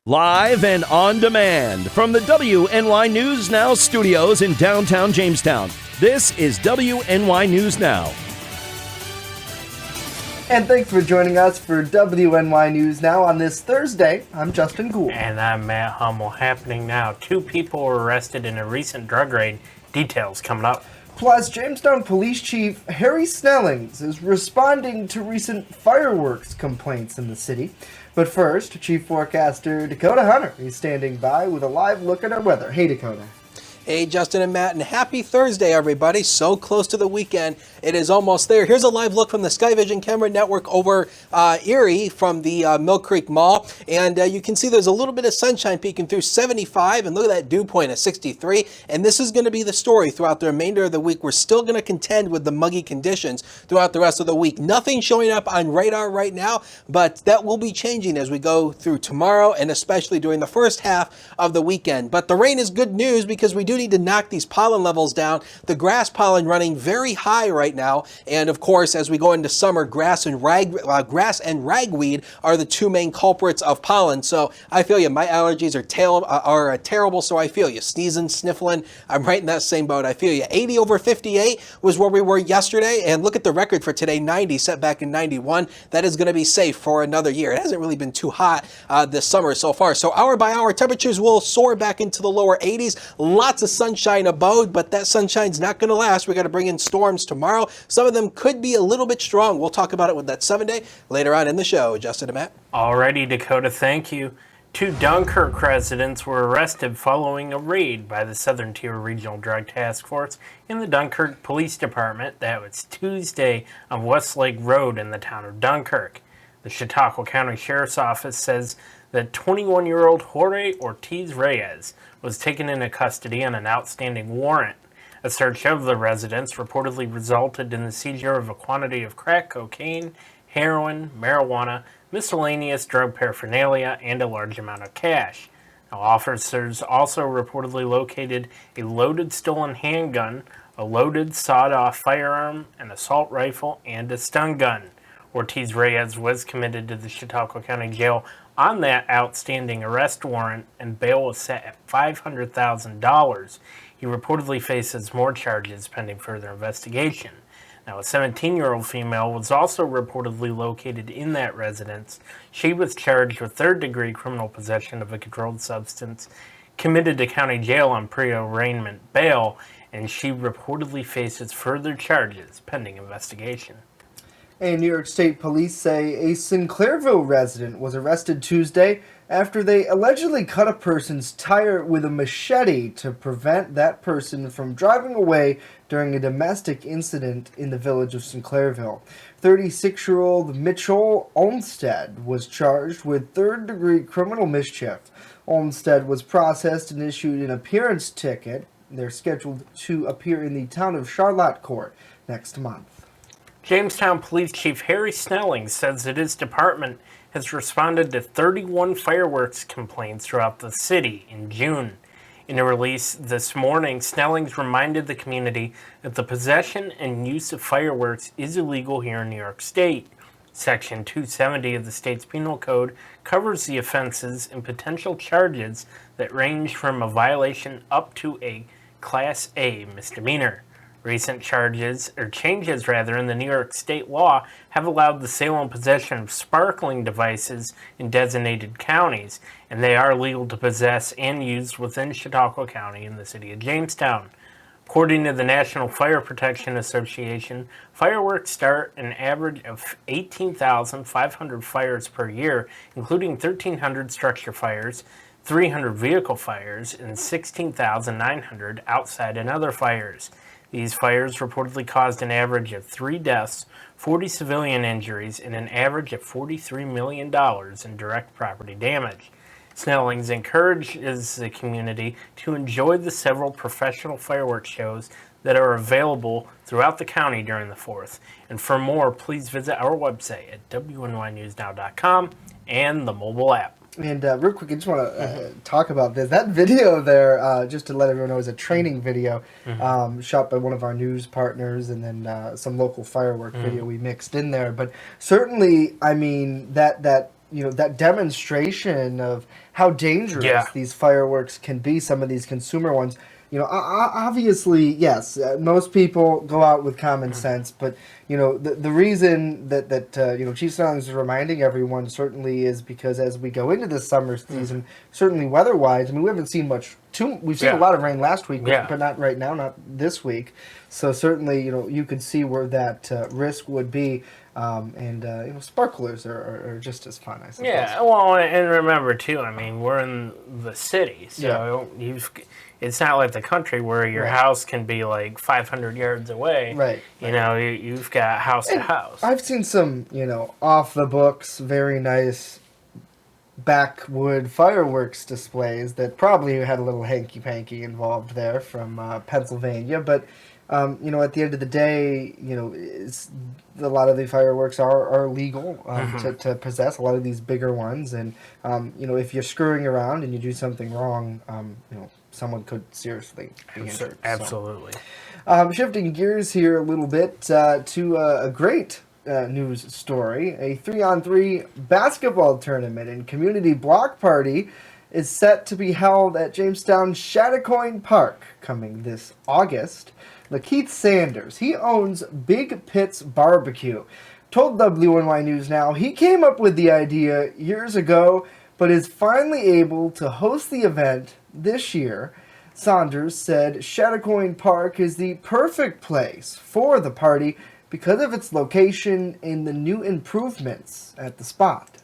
Live and on demand from the WNY News Now studios in downtown Jamestown. This is WNY News Now. And thanks for joining us for WNY News Now on this Thursday. I'm Justin Gould. And I'm Matt Hummel. Happening now. 2 people were arrested in a recent drug raid. Details coming up. Plus, Jamestown Police Chief Harry Snellings is responding to recent fireworks complaints in the city. But first, Chief Forecaster Dakota Hunter is standing by with a live look at our weather. Hey, Dakota. Hey, Justin and Matt, and happy Thursday, everybody. So close to the weekend. It is almost there. Here's a live look from the Sky Vision camera network over Erie from the Mill Creek Mall. And you can see there's a little bit of sunshine peeking through 75. And look at that dew point at 63. And this is going to be the story throughout the remainder of the week. We're still going to contend with the muggy conditions throughout the rest of the week. Nothing showing up on radar right now, but that will be changing as we go through tomorrow and especially during the first half of the weekend. But the rain is good news because we do need to knock these pollen levels down. The grass pollen running very high right now, and of course, as we go into summer, grass and ragweed are the 2 main culprits of pollen. So I feel you. My allergies are terrible. So I feel you. Sneezing, sniffling. I'm right in that same boat. I feel you. 80 over 58 was where we were yesterday, and look at the record for today. 90 set back in 91. That is going to be safe for another year. It hasn't really been too hot this summer so far. So hour by hour, temperatures will soar back into the lower 80s. Lots of sunshine abode, but that sunshine's not going to last. We got to bring in storms tomorrow. Some of them could be a little bit strong. We'll talk about it with that 7-day later on in the show. Justin and Matt. Alrighty, Dakota, thank you. 2 Dunkirk residents were arrested following a raid by the Southern Tier Regional Drug Task Force in the Dunkirk Police Department. That was Tuesday on Westlake Road in the town of Dunkirk. The Chautauqua County Sheriff's Office says that 21-year-old Jorge Ortiz Reyes was taken into custody on an outstanding warrant. A search of the residence reportedly resulted in the seizure of a quantity of crack cocaine, heroin, marijuana, miscellaneous drug paraphernalia, and a large amount of cash. Now, officers also reportedly located a loaded stolen handgun, a loaded sawed-off firearm, an assault rifle, and a stun gun. Ortiz Reyes was committed to the Chautauqua County Jail on that outstanding arrest warrant, and bail was set at $500,000. He reportedly faces more charges pending further investigation. Now, a 17-year-old female was also reportedly located in that residence. She was charged with third-degree criminal possession of a controlled substance, committed to county jail on pre-arraignment bail, and she reportedly faces further charges pending investigation. And New York State police say a Sinclairville resident was arrested Tuesday after they allegedly cut a person's tire with a machete to prevent that person from driving away during a domestic incident in the village of Sinclairville. 36-year-old Mitchell Olmstead was charged with third-degree criminal mischief. Olmstead was processed and issued an appearance ticket. They're scheduled to appear in the town of Charlotte Court next month. Jamestown Police Chief Harry Snellings says that his department has responded to 31 fireworks complaints throughout the city in June. In a release this morning, Snellings reminded the community that the possession and use of fireworks is illegal here in New York State. Section 270 of the state's penal code covers the offenses and potential charges that range from a violation up to a Class A misdemeanor. Recent changes in the New York State law have allowed the sale and possession of sparkling devices in designated counties, and they are legal to possess and use within Chautauqua County in the city of Jamestown. According to the National Fire Protection Association, fireworks start an average of 18,500 fires per year, including 1,300 structure fires, 300 vehicle fires, and 16,900 outside and other fires. These fires reportedly caused an average of 3 deaths, 40 civilian injuries, and an average of $43 million in direct property damage. Snellings encourages the community to enjoy the several professional fireworks shows that are available throughout the county during the 4th. And for more, please visit our website at WNYNewsNow.com and the mobile app. And real quick, I just want to talk about this. That video there, just to let everyone know, is a training video shot by one of our news partners, and then some local firework video we mixed in there. But certainly, I mean, that that demonstration of how dangerous these fireworks can be, some of these consumer ones. Obviously, yes, most people go out with common sense, but, the reason that Chief Stallings is reminding everyone certainly is because as we go into this summer season, certainly weather-wise, we haven't seen we've seen a lot of rain last week, but not right now, not this week. So certainly, you could see where that risk would be. And sparklers are just as fun, I suppose. Yeah, well, and remember, too, we're in the city, so it's not like the country where your house can be like 500 yards away. Right. You've got house to house. I've seen some, off-the-books, very nice backwood fireworks displays that probably had a little hanky-panky involved there from Pennsylvania, but... at the end of the day, a lot of the fireworks are legal to possess, a lot of these bigger ones. And, if you're screwing around and you do something wrong, someone could seriously be injured. Absolutely. So. Shifting gears here a little bit to a great news story. A 3-on-3 basketball tournament and community block party is set to be held at Jamestown Chattacoin Park coming this August. Lakeith Sanders, he owns Big Pit's Barbecue, told WNY News Now he came up with the idea years ago, but is finally able to host the event this year. Saunders said Chattacoin Park is the perfect place for the party because of its location and the new improvements at the spot.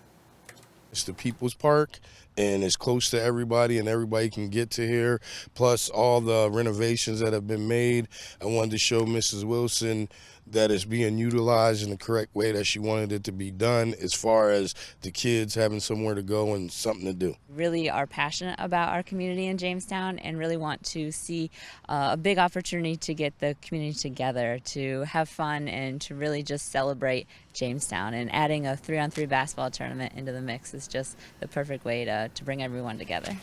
It's the People's Park, and it's close to everybody, and everybody can get to here, plus all the renovations that have been made. I wanted to show Mrs. Wilson that it's being utilized in the correct way that she wanted it to be done, as far as the kids having somewhere to go and something to do. Really are passionate about our community in Jamestown and really want to see a big opportunity to get the community together, to have fun and to really just celebrate Jamestown. And adding a 3-on-3 basketball tournament into the mix is just the perfect way to bring everyone together.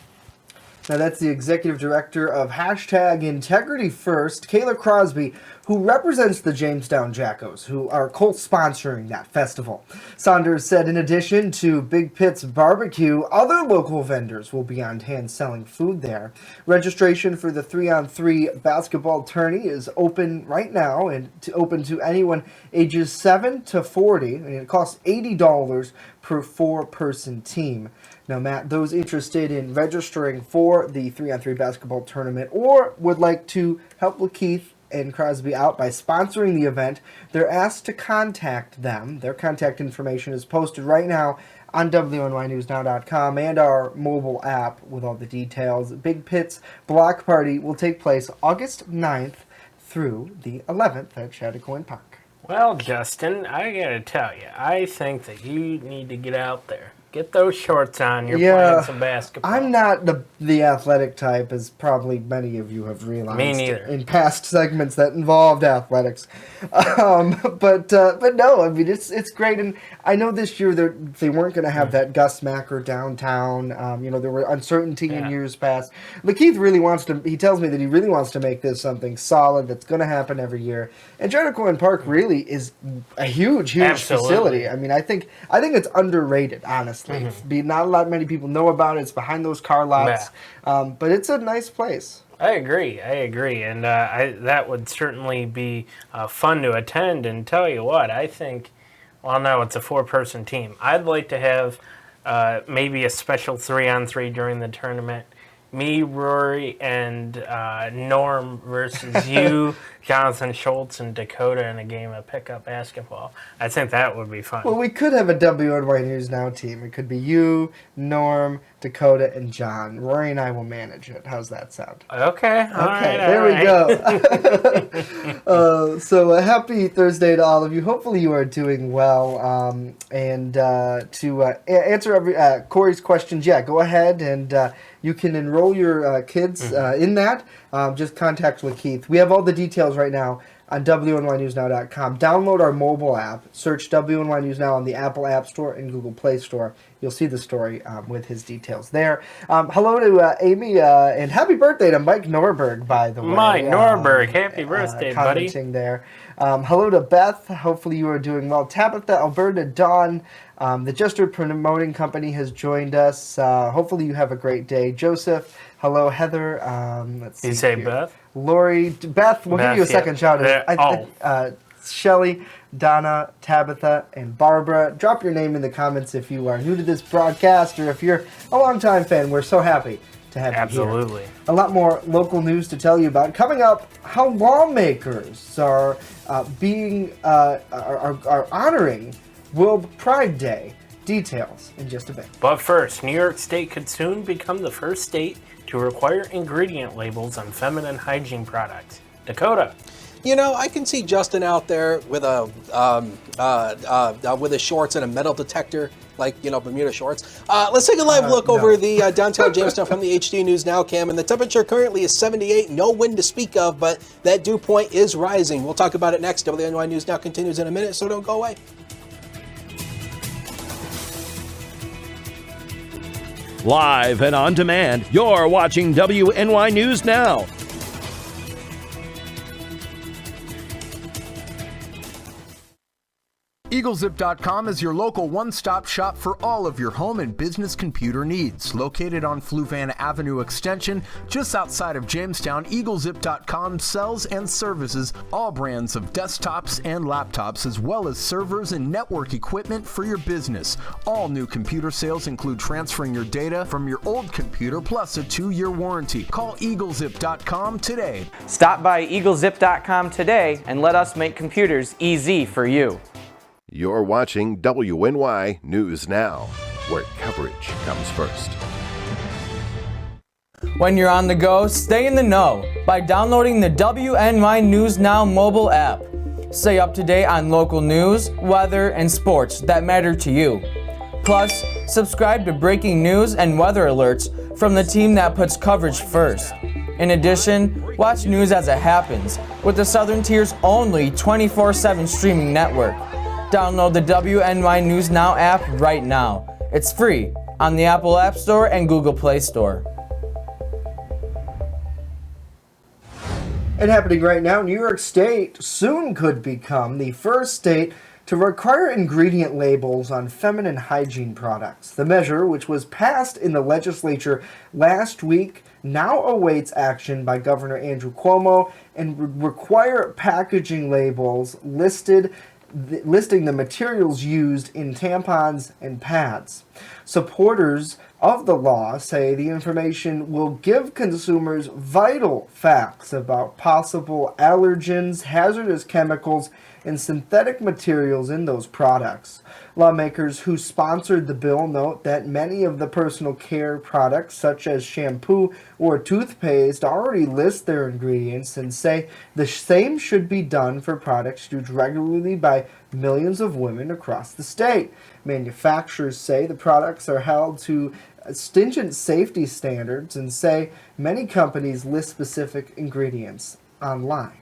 Now that's the executive director of #IntegrityFirst, Kayla Crosby, who represents the Jamestown Jackos, who are co-sponsoring that festival. Saunders said in addition to Big Pit's Barbecue, other local vendors will be on hand selling food there. Registration for the 3-on-3 basketball tourney is open right now and open to anyone ages 7 to 40, and it costs $80 per 4-person team. Now, Matt, those interested in registering for the 3-on-3 basketball tournament or would like to help Lakeith and Crosby out by sponsoring the event, they're asked to contact them. Their contact information is posted right now on WNYNewsNow.com and our mobile app with all the details. Big Pit's Block Party will take place August 9th through the 11th at Chattacoin Park. Well, Justin, I gotta tell you, I think that you need to get out there. Get those shorts on. You're playing some basketball. I'm not the athletic type, as probably many of you have realized. Me neither. In past segments that involved athletics. But no, it's great. And I know this year they weren't going to have that Gus Macker downtown. There were uncertainty in years past. Lakeith really wants to. He tells me that he really wants to make this something solid that's going to happen every year. And Chattacoin Park really is a huge facility. I think it's underrated, honestly. Not many people know about it. It's behind those car lots, but it's a nice place. I agree, and that would certainly be fun to attend. And tell you what, I think, well, no, it's a 4-person team. I'd like to have maybe a special 3-on-3 during the tournament. Me, Rory, and Norm versus you, Jonathan Schultz, and Dakota in a game of pickup basketball. I think that would be fun. Well, we could have a WNY News Now team. It could be you, Norm, Dakota, and John. Rory and I will manage it. How's that sound? Okay. All right, there we go. So happy Thursday to all of you. Hopefully you are doing well. And to answer Corey's questions, go ahead and you can enroll your kids in that. Just contact Lakeith. We have all the details right now on WNYNewsNow.com. Download our mobile app. Search WNY News Now on the Apple App Store and Google Play Store. You'll see the story with his details there. Hello to Amy, and happy birthday to Mike Norberg, by the way. Mike Norberg, happy birthday, buddy. Commenting there. Hello to Beth. Hopefully you are doing well. Tabitha, Alberta, Dawn. The Jester Promoting Company has joined us. Hopefully you have a great day. Joseph, hello. Heather, let's see. You say here. Beth? Lori, Beth, we'll give you a second shout out. Shelly, Donna, Tabitha, and Barbara. Drop your name in the comments if you are new to this broadcast or if you're a longtime fan. We're so happy to have you here. Absolutely. A lot more local news to tell you about. Coming up, how lawmakers are honoring World Pride Day. Details in just a bit. But first, New York State could soon become the first state to require ingredient labels on feminine hygiene products. Dakota. You know, I can see Justin out there with his shorts and a metal detector, like, you know, Bermuda shorts. Let's take a live look over the downtown Jamestown from the HD News Now cam, and the temperature currently is 78, no wind to speak of, but that dew point is rising. We'll talk about it next. WNY News Now continues in a minute, so don't go away. Live and on demand, you're watching WNY News Now. EagleZip.com is your local one-stop shop for all of your home and business computer needs. Located on Fluvan Avenue Extension, just outside of Jamestown, EagleZip.com sells and services all brands of desktops and laptops, as well as servers and network equipment for your business. All new computer sales include transferring your data from your old computer, plus a 2-year warranty. Call EagleZip.com today. Stop by EagleZip.com today and let us make computers easy for you. You're watching WNY News Now, where coverage comes first. When you're on the go, stay in the know by downloading the WNY News Now mobile app. Stay up to date on local news, weather, and sports that matter to you. Plus, subscribe to breaking news and weather alerts from the team that puts coverage first. In addition, watch news as it happens with the Southern Tier's only 24/7 streaming network. Download the WNY News Now app right now. It's free on the Apple App Store and Google Play Store. And happening right now, New York State soon could become the first state to require ingredient labels on feminine hygiene products. The measure, which was passed in the legislature last week, now awaits action by Governor Andrew Cuomo and would require packaging labels listing the materials used in tampons and pads. Supporters of the law say the information will give consumers vital facts about possible allergens, hazardous chemicals, and synthetic materials in those products. Lawmakers who sponsored the bill note that many of the personal care products, such as shampoo or toothpaste, already list their ingredients and say the same should be done for products used regularly by millions of women across the state. Manufacturers say the products are held to stringent safety standards and say many companies list specific ingredients online.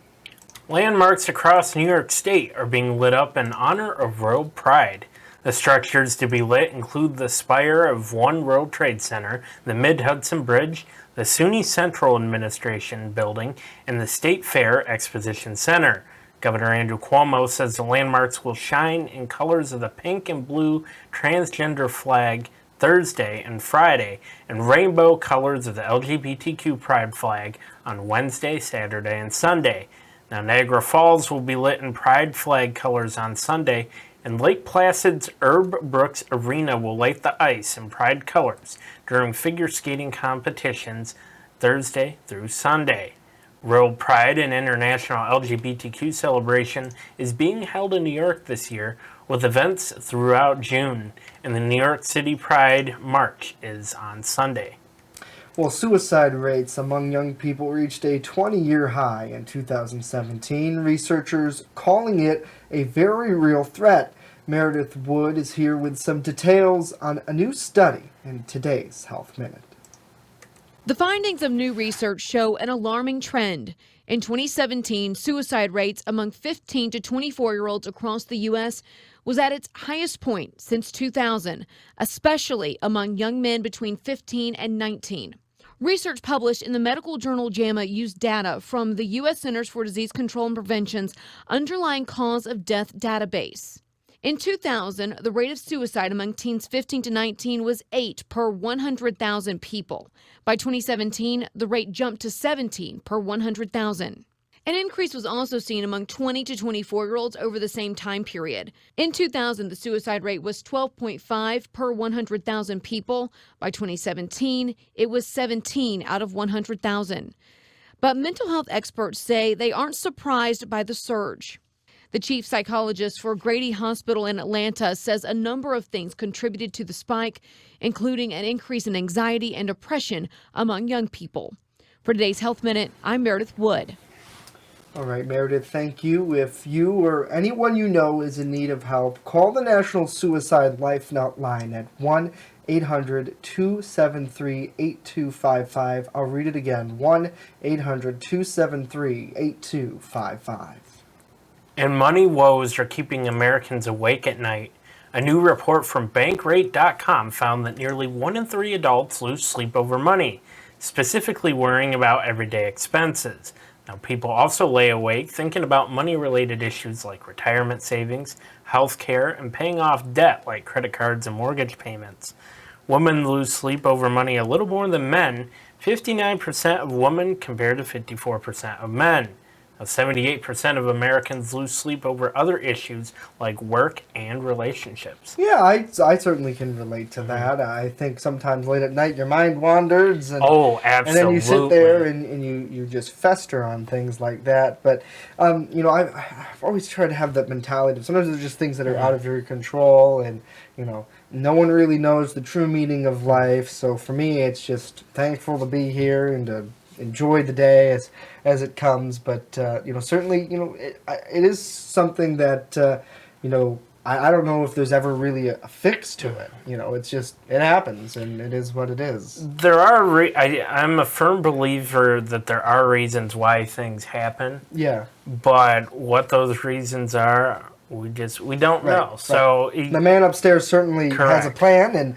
Landmarks across New York State are being lit up in honor of World Pride. The structures to be lit include the spire of One World Trade Center, the Mid-Hudson Bridge, the SUNY Central Administration Building, and the State Fair Exposition Center. Governor Andrew Cuomo says the landmarks will shine in colors of the pink and blue transgender flag Thursday and Friday, and rainbow colors of the LGBTQ pride flag on Wednesday, Saturday, and Sunday. Now, Niagara Falls will be lit in pride flag colors on Sunday, and Lake Placid's Herb Brooks Arena will light the ice in pride colors during figure skating competitions Thursday through Sunday. World Pride, an international LGBTQ celebration, is being held in New York this year with events throughout June, and the New York City Pride March is on Sunday. Well, suicide rates among young people reached a 20-year high in 2017, researchers calling it a very real threat. Meredith Wood is here with some details on a new study in today's Health Minute. The findings of new research show an alarming trend. In 2017, suicide rates among 15 to 24-year-olds across the U.S. was at its highest point since 2000, especially among young men between 15 and 19. Research published in the medical journal JAMA used data from the U.S. Centers for Disease Control and Prevention's underlying cause of death database. In 2000, the rate of suicide among teens 15 to 19 was 8 per 100,000 people. By 2017, the rate jumped to 17 per 100,000. An increase was also seen among 20 to 24-year-olds over the same time period. In 2000, the suicide rate was 12.5 per 100,000 people. By 2017, it was 17 out of 100,000. But mental health experts say they aren't surprised by the surge. The chief psychologist for Grady Hospital in Atlanta says a number of things contributed to the spike, including an increase in anxiety and depression among young people. For today's Health Minute, I'm Meredith Wood. All right, Meredith, thank you. If you or anyone you know is in need of help, call the National Suicide Lifeline at 1-800-273-8255. I'll read it again, 1-800-273-8255. And money woes are keeping Americans awake at night. A new report from Bankrate.com found that nearly 1 in 3 adults lose sleep over money, specifically worrying about everyday expenses. Now, people also lay awake thinking about money-related issues like retirement savings, health care, and paying off debt like credit cards and mortgage payments. Women lose sleep over money a little more than men, 59% of women compared to 54% of men. Now, 78% of Americans lose sleep over other issues like work and relationships. Yeah, I certainly can relate to that. I think sometimes late at night your mind wanders. And, oh, absolutely. And then you sit there and you just fester on things like that. But, you know, I've always tried to have that mentality. Sometimes there's just things that are out of your control and, you know, no one really knows the true meaning of life. So for me, it's just thankful to be here and to enjoy the day as it comes, but you know, certainly, you know, it is something that you know, I don't know if there's ever really a fix to it. You know, it's just, it happens and it is what it is. There are I'm a firm believer that there are reasons why things happen. Yeah. But what those reasons are, we don't know. Right. So the man upstairs certainly has a plan, and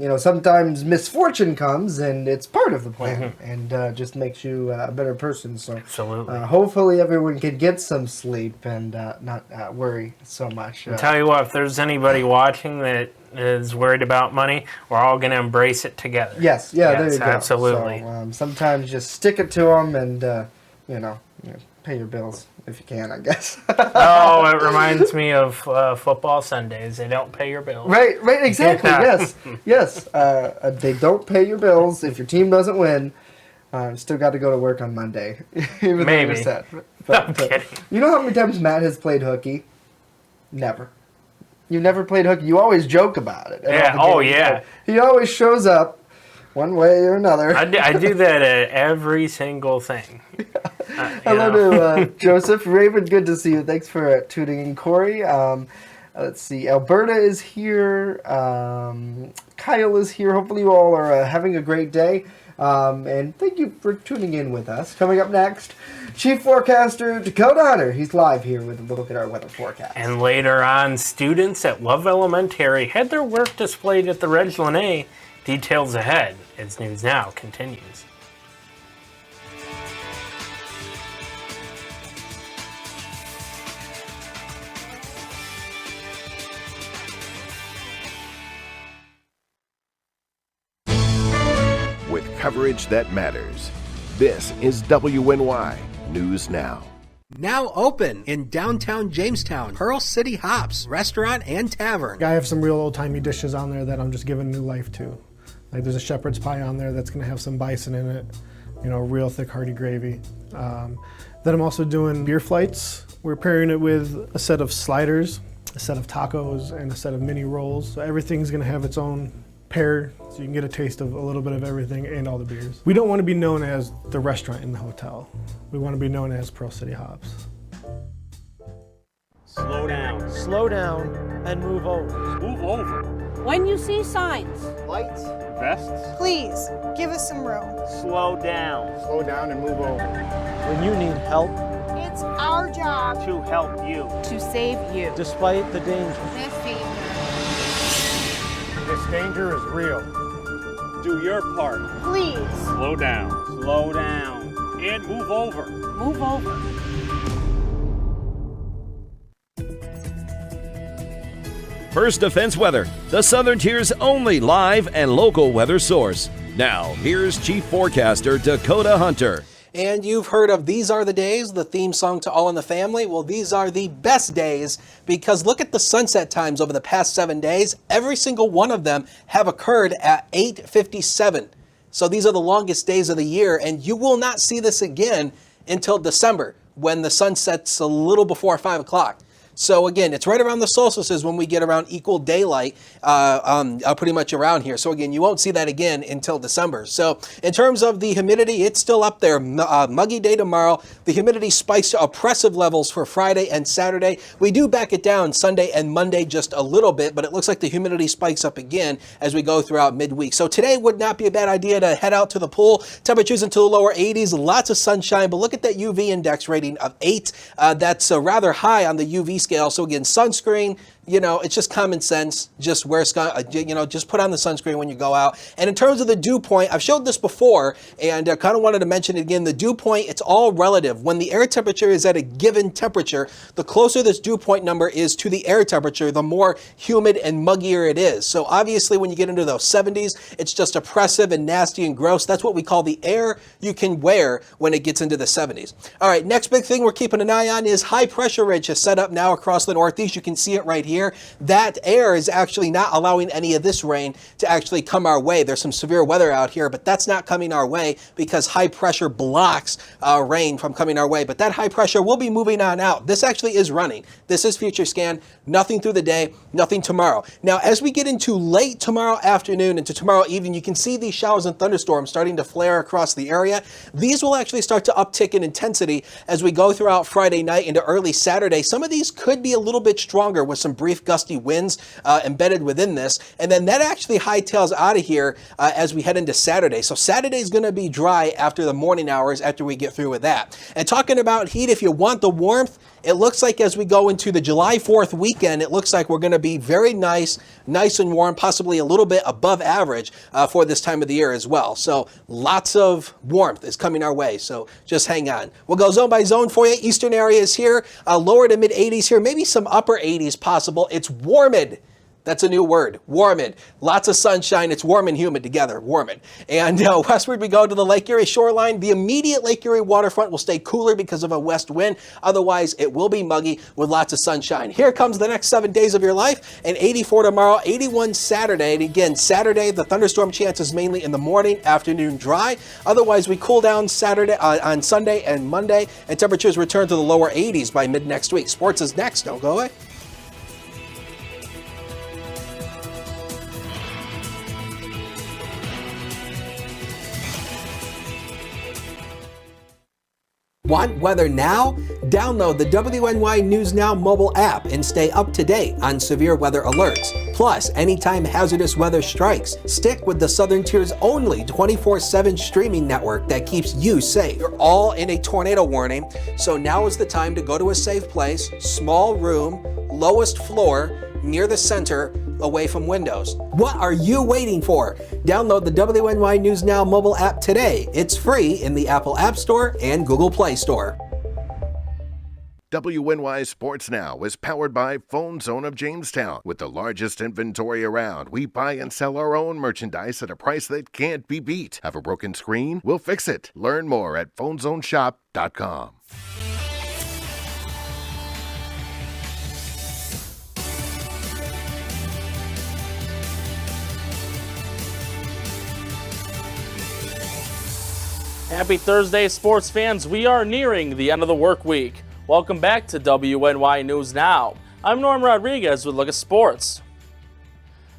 you know, sometimes misfortune comes, and it's part of the plan, and just makes you a better person. So absolutely, hopefully everyone can get some sleep and not worry so much. I'll tell you what, if there's anybody watching that is worried about money, we're all going to embrace it together. Yes, there you go. Absolutely. So, sometimes just stick it to them, and you know, pay your bills if you can, I guess. Oh, it reminds me of football Sundays. They don't pay your bills. Right, exactly. Yeah. Yes. They don't pay your bills if your team doesn't win. Still got to go to work on Monday, even though you're set. But, I'm kidding. You know how many times Matt has played hooky? Never. You never played hooky. You always joke about it. Yeah. Oh, yeah. He always shows up one way or another. I do that at every single thing. Hello to Joseph. Raven, good to see you. Thanks for tuning in. Corey, let's see. Alberta is here. Kyle is here. Hopefully you all are having a great day. And thank you for tuning in with us. Coming up next, Chief Forecaster Dakota Hunter. He's live here with a look at our weather forecast. And later on, students at Love Elementary had their work displayed at the Reglan A. Details ahead as News Now continues. With coverage that matters, this is WNY News Now. Now open in downtown Jamestown, Pearl City Hops Restaurant and Tavern. I have some real old-timey dishes on there that I'm just giving new life to. Like there's a shepherd's pie on there that's going to have some bison in it, you know, real thick hearty gravy. Then I'm also doing beer flights. We're pairing it with a set of sliders, a set of tacos, and a set of mini rolls. So everything's going to have its own pair, so you can get a taste of a little bit of everything and all the beers. We don't want to be known as the restaurant in the hotel. We want to be known as Pearl City Hops. Slow down. Slow down and move over. Move over. When you see signs, Lights. Vests. please give us some room. Slow down. Slow down and move over. When you need help, It's our job To help you. to save you. despite the danger. This danger. This danger is real. Do your part. Please Slow down. Slow down. And move over. move over. First Defense Weather, the Southern Tier's only live and local weather source. Now, here's Chief Forecaster Dakota Hunter. And you've heard of These Are the Days, the theme song to All in the Family. Well, these are the best days because look at the sunset times over the past 7 days. Every single one of them have occurred at 8:57. So these are the longest days of the year, and you will not see this again until December when the sun sets a little before 5 o'clock. So again, it's right around the solstices when we get around equal daylight, pretty much around here. So again, you won't see that again until December. So in terms of the humidity, it's still up there. Muggy day tomorrow. The humidity spikes to oppressive levels for Friday and Saturday. We do back it down Sunday and Monday just a little bit, but it looks like the humidity spikes up again as we go throughout midweek. So today would not be a bad idea to head out to the pool. Temperatures into the lower 80s, lots of sunshine, but look at that UV index rating of 8. That's rather high on the UV scale. So again, sunscreen, it's just common sense. Just wear, just put on the sunscreen when you go out. And in terms of the dew point, I've showed this before and I kind of wanted to mention it again. The dew point, it's all relative. When the air temperature is at a given temperature, the closer this dew point number is to the air temperature, the more humid and muggier it is. So obviously when you get into those 70s, it's just oppressive and nasty and gross. That's what we call the air you can wear when it gets into the 70s. All right, next big thing we're keeping an eye on is high pressure ridge is set up now across the Northeast. You can see it right here. That air is actually not allowing any of this rain to actually come our way. There's some severe weather out here, but that's not coming our way because high pressure blocks rain from coming our way. But that high pressure will be moving on out. This actually is running. This is future scan. Nothing through the day, nothing tomorrow. Now, as we get into late tomorrow afternoon into tomorrow evening, you can see these showers and thunderstorms starting to flare across the area. These will actually start to uptick in intensity as we go throughout Friday night into early Saturday. Some of these could be a little bit stronger with some brief gusty winds embedded within this. And then that actually hightails out of here as we head into Saturday. So Saturday is going to be dry after the morning hours after we get through with that. And talking about heat, if you want the warmth, it looks like as we go into the July 4th weekend, it looks like we're going to be very nice and warm, possibly a little bit above average for this time of the year as well. So lots of warmth is coming our way. So just hang on. We'll go zone by zone for you. Eastern areas here, lower to mid 80s here, maybe some upper 80s possible. It's warmid. That's a new word, warmid. Lots of sunshine. It's warm and humid together, warmid. And westward we go to the Lake Erie shoreline. The immediate Lake Erie waterfront will stay cooler because of a west wind. Otherwise, it will be muggy with lots of sunshine. Here comes the next 7 days of your life. And 84 tomorrow, 81 Saturday. And again, Saturday, the thunderstorm chance is mainly in the morning, afternoon dry. Otherwise, we cool down Saturday on Sunday and Monday. And temperatures return to the lower 80s by mid next week. Sports is next. Don't go away. Want weather now? Download the WNY News Now mobile app and stay up to date on severe weather alerts. Plus, anytime hazardous weather strikes, stick with the Southern Tier's only 24/7 streaming network that keeps you safe. You're all in a tornado warning, so now is the time to go to a safe place, small room, lowest floor, near the center, away from windows. What are you waiting for? Download the WNY News Now mobile app today. It's free in the Apple App Store and Google Play Store. WNY Sports Now is powered by Phone Zone of Jamestown. With the largest inventory around, we buy and sell our own merchandise at a price that can't be beat. Have a broken screen? We'll fix it. Learn more at phonezoneshop.com. Happy Thursday, sports fans. We are nearing the end of the work week. Welcome back to WNY News Now. I'm Norm Rodriguez with Look at Sports.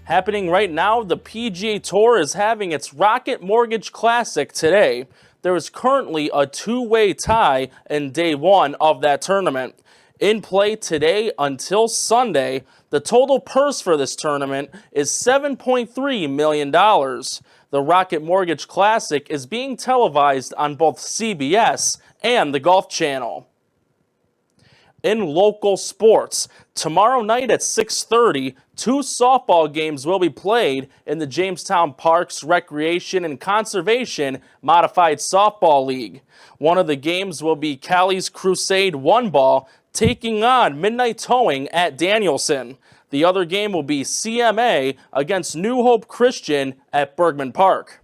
Happening right now, the PGA Tour is having its Rocket Mortgage Classic today. There is currently a two-way tie in day one of that tournament. In play today until Sunday, the total purse for this tournament is $7.3 million. The Rocket Mortgage Classic is being televised on both CBS and the Golf Channel. In local sports, tomorrow night at 6:30, 2 softball games will be played in the Jamestown Parks Recreation and Conservation Modified Softball League. One of the games will be Callie's Crusade 1-ball taking on Midnight Towing at Danielson. The other game will be CMA against New Hope Christian at Bergman Park.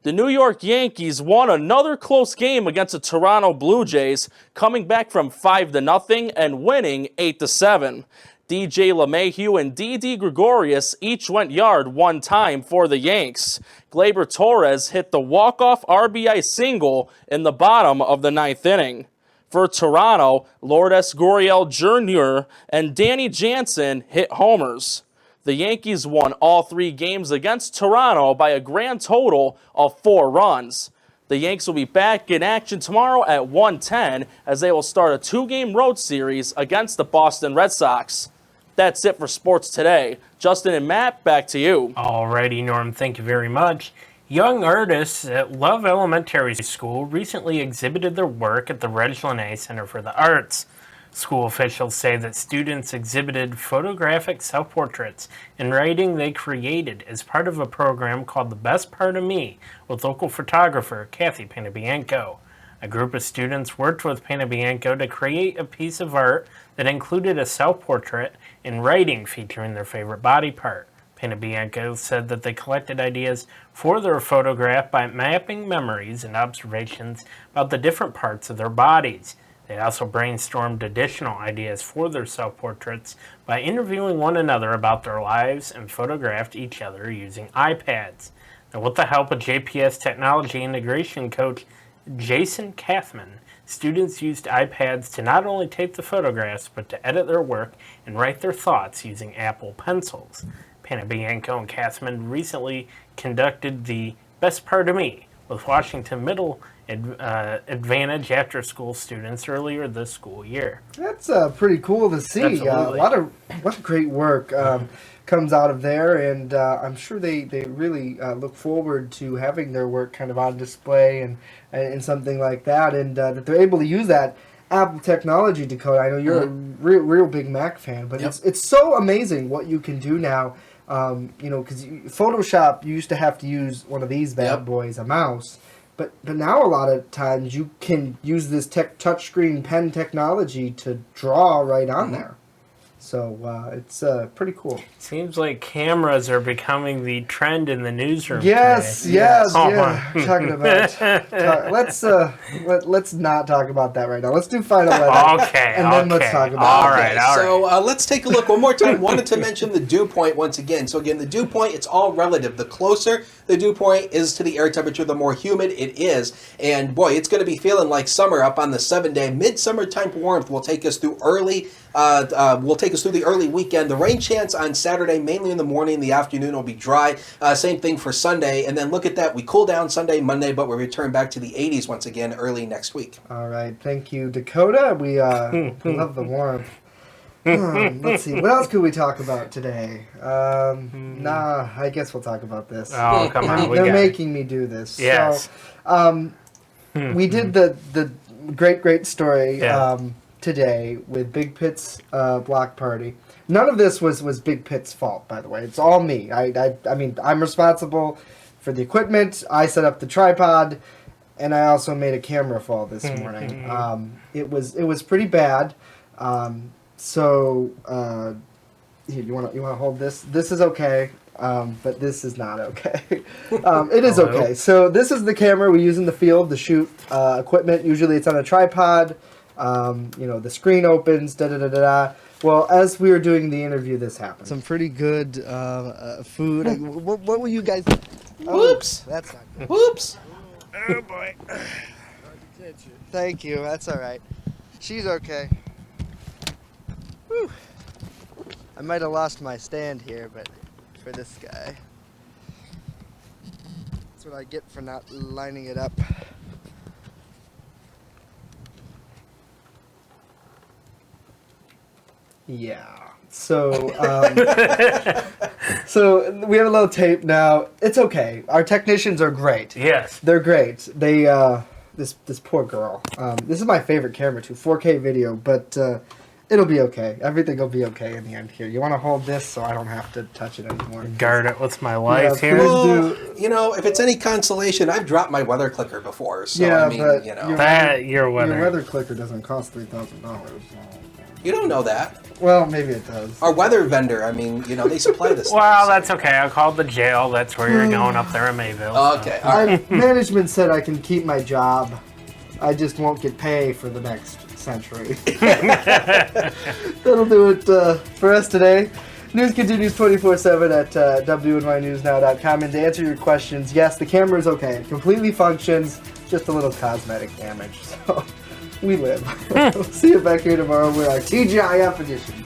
The New York Yankees won another close game against the Toronto Blue Jays, coming back from 5-0 and winning 8-7. DJ LeMahieu and Didi Gregorius each went yard one time for the Yanks. Gleyber Torres hit the walk-off RBI single in the bottom of the 9th inning. For Toronto, Lourdes Gurriel Jr. and Danny Jansen hit homers. The Yankees won all 3 games against Toronto by a grand total of 4 runs. The Yanks will be back in action tomorrow at 1:10 as they will start a 2-game road series against the Boston Red Sox. That's it for sports today. Justin and Matt, back to you. Alrighty, Norm, thank you very much. Young artists at Love Elementary School recently exhibited their work at the Reg Lene Center for the Arts. School officials say that students exhibited photographic self-portraits and writing they created as part of a program called The Best Part of Me with local photographer Kathy Panabianco. A group of students worked with Panabianco to create a piece of art that included a self-portrait and writing featuring their favorite body part. Panabianco said that they collected ideas for their photograph by mapping memories and observations about the different parts of their bodies. They also brainstormed additional ideas for their self-portraits by interviewing one another about their lives and photographed each other using iPads. Now, with the help of JPS Technology Integration Coach Jason Kathman, students used iPads to not only take the photographs, but to edit their work and write their thoughts using Apple Pencils. Panabianco and Kathman recently conducted the Best Part of Me with Washington Middle Advantage after-school students earlier this school year. That's pretty cool to see. A lot of great work comes out of there, and I'm sure they really look forward to having their work kind of on display and something like that, and that they're able to use that Apple technology, Dakota. I know you're a real big Mac fan, but it's so amazing what you can do now. Because Photoshop, you used to have to use one of these bad boys, a mouse. But now a lot of times you can use this touchscreen pen technology to draw right on there. So it's pretty cool. Seems like cameras are becoming the trend in the newsroom. Yes, today. yes, yeah. Talking about let's not talk about that right now. Let's do final weather. Okay, and then let's talk about all right. So let's take a look one more time. Wanted to mention the dew point once again. So again, the dew point, it's all relative. The closer the dew point is to the air temperature, the more humid it is. And boy, it's going to be feeling like summer up on the 7-day. Midsummer type warmth will take us through the early weekend. The rain chance on Saturday, mainly in the morning. The afternoon will be dry. Same thing for Sunday. And then look at that. We cool down Sunday, Monday, but we return back to the 80s once again early next week. All right. Thank you, Dakota. We love the warmth. Let's see. What else could we talk about today? I guess we'll talk about this. Oh, come on. They're making me do this. Yes. So, we did the great story today with Big Pitt's block party. None of this was Big Pitt's fault, by the way. It's all me. I mean, I'm responsible for the equipment. I set up the tripod, and I also made a camera fall this morning. It was pretty bad. So here, you want to hold this? This is okay, but this is not okay. It is okay. So this is the camera we use in the field to shoot equipment. Usually it's on a tripod. The screen opens. Well, as we were doing the interview, this happened. Some pretty good food. What will you guys? Whoops! That's not good. Whoops! Oh boy. Thank you. That's all right. She's okay. Whew. I might have lost my stand here, but for this guy. That's what I get for not lining it up. Yeah. So, so we have a little tape now. It's okay. Our technicians are great. Yes. They're great. They, this poor girl. This is my favorite camera too, 4K video, but it'll be okay. Everything will be okay in the end here. You want to hold this so I don't have to touch it anymore. Guard it with my life Yeah, here. please Well, you know, if it's any consolation, I've dropped my weather clicker before. So, Yeah, I mean, but you know. Your weather. Your weather clicker doesn't cost $3,000. You don't know that. Well, maybe it does. Our weather vendor, I mean, you know, they supply this Well, stuff. that's okay. I called the jail. That's where you're going up there in Mayville. so. Okay, all right. Management said I can keep my job. I just won't get pay for the next century. That'll do it for us today. News continues 24/7 at WNYNewsNow.com. And to answer your questions, yes, the camera is okay. It completely functions. Just a little cosmetic damage. So we live. We'll see you back here tomorrow with our TGIF edition.